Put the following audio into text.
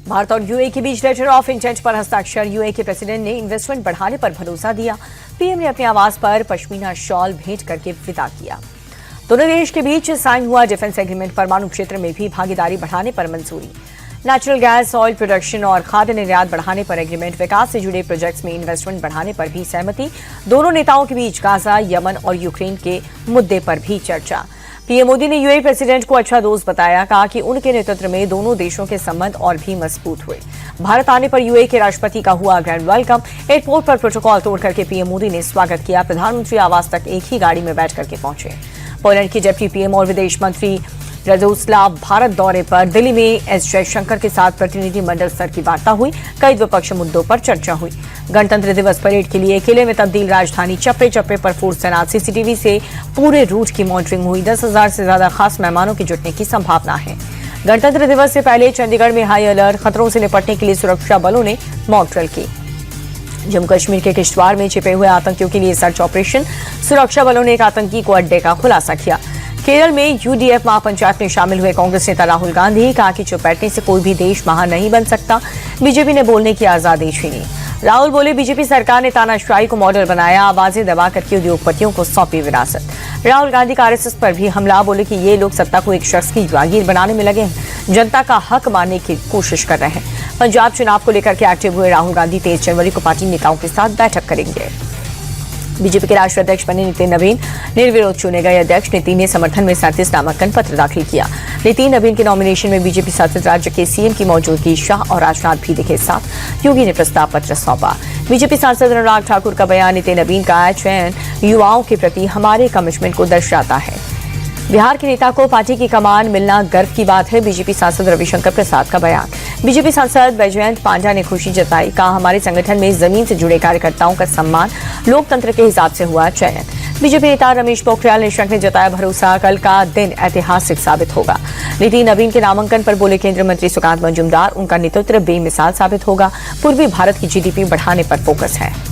भारत और यूएई के बीच letter of intent पर हस्ताक्षर। यूएई के प्रेसिडेंट ने इन्वेस्टमेंट बढ़ाने पर भरोसा दिया। पीएम ने अपने आवास पर पश्मीना शॉल भेंट करके विदा किया। दोनों देश के बीच साइन हुआ डिफेंस एग्रीमेंट। परमाणु क्षेत्र में भी भागीदारी बढ़ाने पर मंजूरी। नेचुरल गैस, ऑयल प्रोडक्शन और खाद्य निर्यात बढ़ाने पर एग्रीमेंट। विकास से जुड़े प्रोजेक्ट्स में इन्वेस्टमेंट बढ़ाने पर भी सहमति। दोनों नेताओं के बीच गाजा, यमन और यूक्रेन के मुद्दे पर भी चर्चा। पीएम मोदी ने यूएई प्रेसिडेंट को अच्छा दोस्त बताया। कहा कि उनके नेतृत्व में दोनों देशों के संबंध और भी मजबूत हुए। भारत आने पर यूएई के राष्ट्रपति का हुआ ग्रैंड वेलकम। एयरपोर्ट पर प्रोटोकॉल तोड़ करके पीएम मोदी ने स्वागत किया। प्रधानमंत्री आवास तक एक ही गाड़ी में बैठ करके पहुंचे। पोलैंड के डिप्टी पीएम और विदेश मंत्री राजोस्लाव भारत दौरे पर। दिल्ली में एस जयशंकर के साथ प्रतिनिधिमंडल स्तर की वार्ता हुई। कई द्विपक्षीय मुद्दों पर चर्चा हुई। गणतंत्र दिवस परेड के लिए किले में तब्दील राजधानी। चप्पे चप्पे पर फोर्स तैनात। सीसीटीवी से पूरे रूट की मॉनिटरिंग हुई। 10,000 से ज्यादा खास मेहमानों के जुटने की संभावना है। गणतंत्र दिवस से पहले चंडीगढ़ में हाई अलर्ट। खतरों से निपटने के लिए सुरक्षा बलों ने मॉक ड्रिल की। जम्मू कश्मीर के किश्तवाड़ में छिपे हुए आतंकियों के लिए सर्च ऑपरेशन। सुरक्षा बलों ने एक आतंकी को अड्डे का खुलासा किया। केरल में यूडीएफ महापंचायत में शामिल हुए कांग्रेस नेता राहुल गांधी। कहा कि चुप बैठने से कोई भी देश महान नहीं बन सकता। बीजेपी ने बोलने की आजादी छीनी। राहुल बोले, बीजेपी सरकार ने तानाशाही को मॉडल बनाया। आवाजें दबा करके उद्योगपतियों को सौंपी विरासत। राहुल गांधी का आरएसएस पर भी हमला। बोले कि ये लोग सत्ता को एक शख्स की जागीर बनाने में लगे हैं। जनता का हक मानने की कोशिश कर रहे हैं। पंजाब चुनाव को लेकर के एक्टिव हुए राहुल गांधी 23 जनवरी को पार्टी नेताओं के साथ बैठक करेंगे। बीजेपी के राष्ट्रीय अध्यक्ष बने नितिन नवीन निर्विरोध चुने गए अध्यक्ष। नितिन ने समर्थन में 37 नामांकन पत्र दाखिल किया। नितिन नवीन के नॉमिनेशन में बीजेपी शासित राज्य के सीएम की मौजूदगी। शाह और राजनाथ भी दिखे साथ। योगी ने प्रस्ताव पत्र सौंपा। बीजेपी सांसद अनुराग ठाकुर का बयान। नितिन नवीन का चयन युवाओं के प्रति हमारे कमिटमेंट को दर्शाता है। बिहार के नेता को पार्टी की कमान मिलना गर्व की बात है। बीजेपी सांसद रविशंकर प्रसाद का बयान। बीजेपी सांसद बैजयंत पांडा ने खुशी जताई। कहा, हमारे संगठन में जमीन से जुड़े कार्यकर्ताओं का सम्मान, लोकतंत्र के हिसाब से हुआ चयन। बीजेपी नेता रमेश पोखरियाल निशंक ने जताया भरोसा, कल का दिन ऐतिहासिक साबित होगा। नितिन नवीन के नामांकन पर बोले केंद्रीय मंत्री सुकांत मजूमदार, उनका नेतृत्व बेमिसाल साबित होगा। पूर्वी भारत की जीडीपी बढ़ाने पर फोकस है।